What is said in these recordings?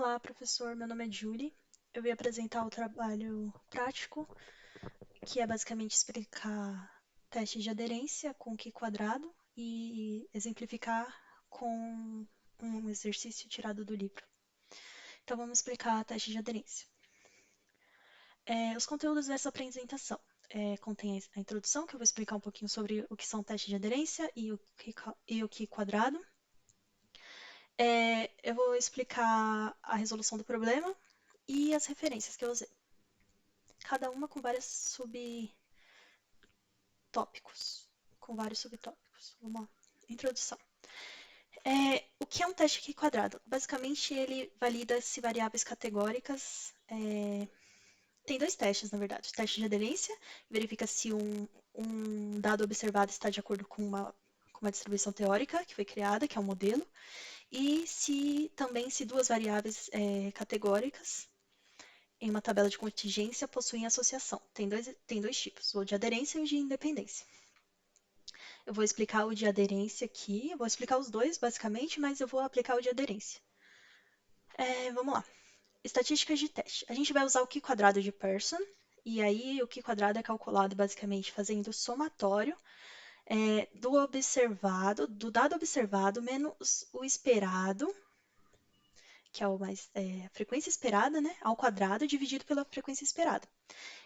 Olá, professor. Meu nome é Julie. Eu vim apresentar o trabalho prático, que é basicamente explicar testes de aderência com Q quadrado e exemplificar com um exercício tirado do livro. Então, vamos explicar teste de aderência. Os conteúdos dessa apresentação contém a introdução, que eu vou explicar um pouquinho sobre o que são testes de aderência e o Q quadrado. Eu vou explicar a resolução do problema e as referências que eu usei. Cada uma com vários subtópicos. Vamos lá. Introdução. O que é um teste Q quadrado? Basicamente, ele valida se variáveis categóricas. Tem dois testes, na verdade. O teste de aderência verifica se um dado observado está de acordo com uma distribuição teórica que foi criada, que é um modelo, e também se duas variáveis categóricas em uma tabela de contingência possuem associação. Tem dois tipos, o de aderência e o de independência. Eu vou explicar o de aderência aqui, eu vou explicar os dois basicamente, mas eu vou aplicar o de aderência. Vamos lá. Estatísticas de teste. A gente vai usar o Q quadrado de Pearson, e aí o Q quadrado é calculado basicamente fazendo o somatório do dado observado menos o esperado, que é a frequência esperada, né, ao quadrado dividido pela frequência esperada.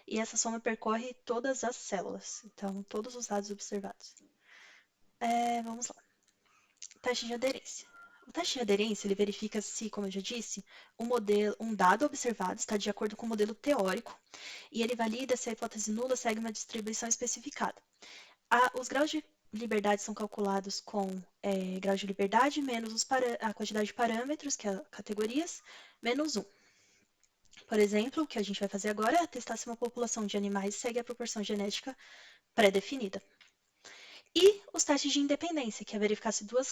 E essa soma percorre todas as células, então todos os dados observados. Vamos lá. Teste de aderência. O teste de aderência ele verifica se, como eu já disse, um dado observado está de acordo com o modelo teórico e ele valida se a hipótese nula segue uma distribuição especificada. Os graus de liberdade são calculados com grau de liberdade menos a quantidade de parâmetros, que é categorias, menos 1. Por exemplo, o que a gente vai fazer agora é testar se uma população de animais segue a proporção genética pré-definida. E os testes de independência, que é verificar se duas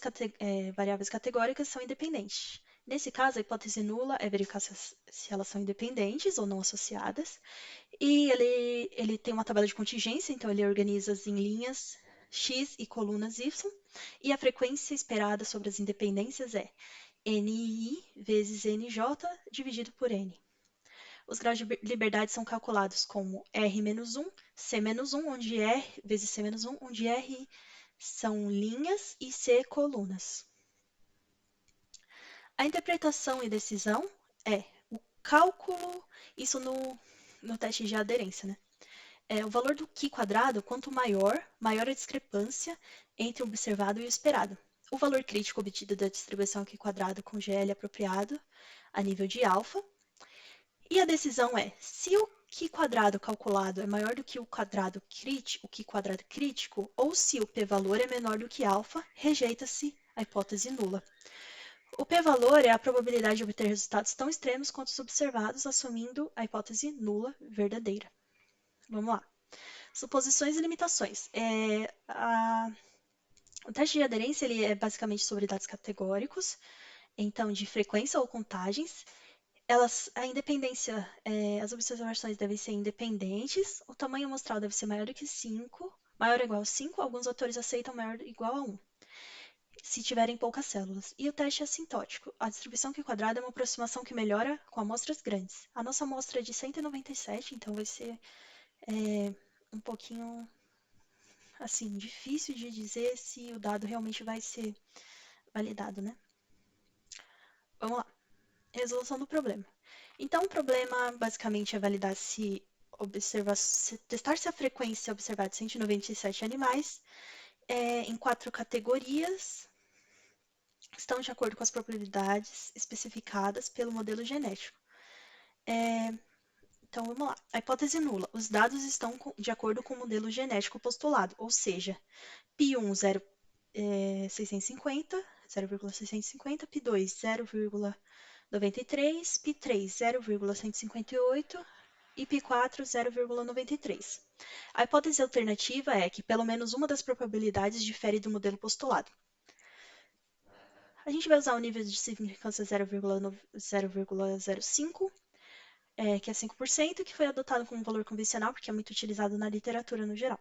variáveis categóricas são independentes. Nesse caso, a hipótese nula é verificar se elas são independentes ou não associadas. E ele tem uma tabela de contingência, então ele organiza-as em linhas x e colunas y. E a frequência esperada sobre as independências é NI vezes NJ dividido por N. Os graus de liberdade são calculados como R-1, C-1, onde R vezes C-1, onde R são linhas e C colunas. A interpretação e decisão é o cálculo, isso no teste de aderência, né? O valor do Q quadrado, quanto maior a discrepância entre o observado e o esperado. O valor crítico obtido da distribuição Q quadrado com GL apropriado a nível de alfa. E a decisão é, se o Q quadrado calculado é maior do que o Q quadrado crítico, ou se o p-valor é menor do que alfa, rejeita-se a hipótese nula. O p-valor é a probabilidade de obter resultados tão extremos quanto os observados, assumindo a hipótese nula verdadeira. Vamos lá. Suposições e limitações. O teste de aderência ele é basicamente sobre dados categóricos, então de frequência ou contagens. A independência, as observações devem ser independentes, o tamanho amostral deve ser maior do que 5, maior ou igual a 5, alguns autores aceitam maior ou igual a 1, se tiverem poucas células. E o teste é assintótico. A distribuição Q quadrada é uma aproximação que melhora com amostras grandes. A nossa amostra é de 197, então vai ser um pouquinho assim, difícil de dizer se o dado realmente vai ser validado, né? Vamos lá. Resolução do problema. Então, o problema basicamente é validar testar se a frequência observada de 197 animais em 4 categorias estão de acordo com as probabilidades especificadas pelo modelo genético. Então, vamos lá. A hipótese nula. Os dados estão de acordo com o modelo genético postulado, ou seja, π1 0,650, π2 0,93, π3 0,158 e π4 0,93. A hipótese alternativa é que pelo menos uma das probabilidades difere do modelo postulado. A gente vai usar o nível de significância 0,05, que é 5%, que foi adotado como valor convencional, porque é muito utilizado na literatura no geral.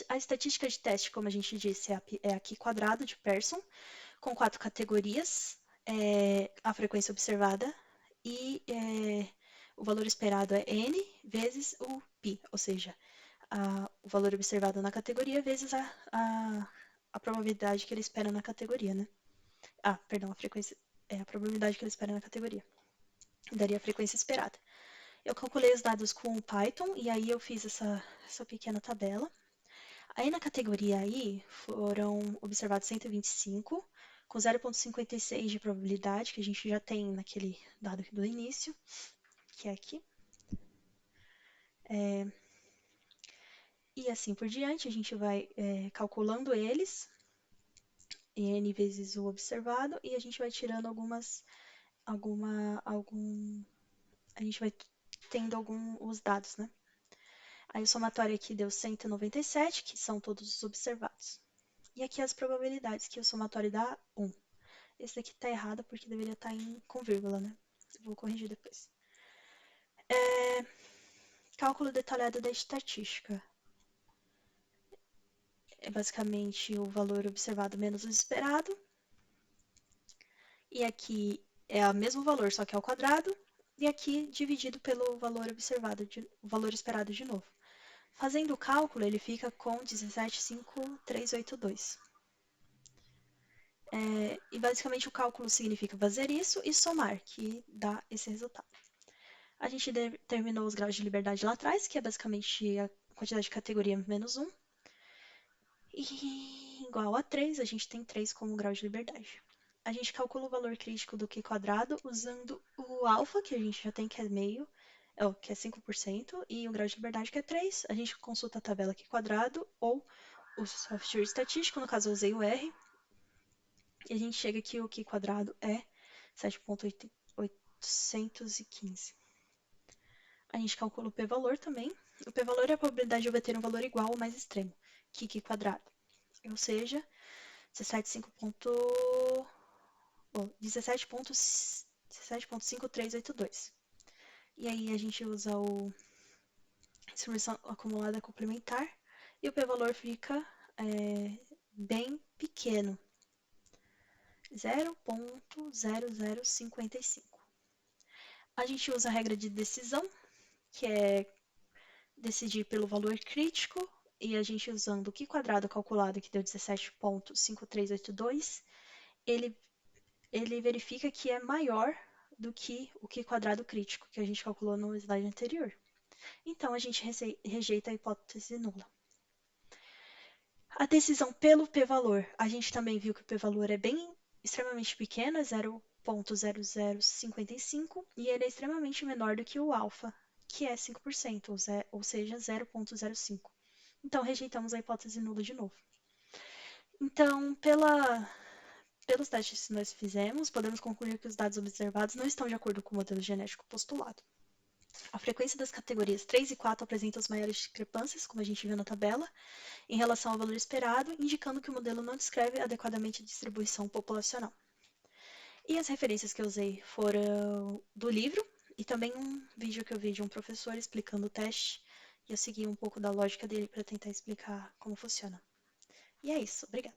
A estatística de teste, como a gente disse, é a Q quadrado de Pearson, com 4 categorias. a frequência observada e o valor esperado é n vezes o π, ou seja, o valor observado na categoria vezes a probabilidade que ele espera na categoria, né? Perdão, a frequência, a probabilidade que ele espera na categoria. Daria a frequência esperada. Eu calculei os dados com o Python e aí eu fiz essa pequena tabela. Aí na categoria I foram observados 125, com 0,56 de probabilidade, que a gente já tem naquele dado do início, que é aqui. E assim por diante, a gente vai calculando eles, n vezes o observado, e a gente vai tirando a gente vai tendo os dados, né? Aí o somatório aqui deu 197, que são todos os observados. E aqui as probabilidades, que o somatório dá 1. Esse daqui tá errado porque deveria estar com vírgula, né? Eu vou corrigir depois. Cálculo detalhado da estatística. É basicamente o valor observado menos o esperado. E aqui é o mesmo valor, só que ao quadrado. E aqui dividido pelo valor observado, o valor esperado de novo. Fazendo o cálculo, ele fica com 17,5382. E basicamente o cálculo significa fazer isso e somar, que dá esse resultado. A gente determinou os graus de liberdade lá atrás, que é basicamente a quantidade de categoria menos 1. E igual a 3, a gente tem 3 como grau de liberdade. A gente calcula o valor crítico do Q quadrado usando o alfa, que a gente já tem que é meio, que é 5%, e o grau de liberdade que é 3. A gente consulta a tabela Q quadrado ou o software estatístico, no caso eu usei o R, e a gente chega que o Q quadrado é 7,815. A gente calcula o p-valor também. O p-valor é a probabilidade de obter um valor igual ou mais extremo, que Q quadrado. Ou seja, 17,5382. E aí a gente usa a distribuição acumulada complementar e o p-valor fica bem pequeno, 0,0055. A gente usa a regra de decisão, que é decidir pelo valor crítico, e a gente usando o Q quadrado calculado, que deu 17,5382, ele verifica que é maior do que o Q quadrado crítico, que a gente calculou no slide anterior. Então, a gente rejeita a hipótese nula. A decisão pelo p-valor, a gente também viu que o p-valor é bem extremamente pequeno, é 0,0055, e ele é extremamente menor do que o alfa, que é 5%, ou seja, 0,05. Então, rejeitamos a hipótese nula de novo. Então, pelos testes que nós fizemos, podemos concluir que os dados observados não estão de acordo com o modelo genético postulado. A frequência das categorias 3 e 4 apresenta as maiores discrepâncias, como a gente viu na tabela, em relação ao valor esperado, indicando que o modelo não descreve adequadamente a distribuição populacional. E as referências que eu usei foram do livro e também um vídeo que eu vi de um professor explicando o teste, e eu segui um pouco da lógica dele para tentar explicar como funciona. E é isso, obrigada.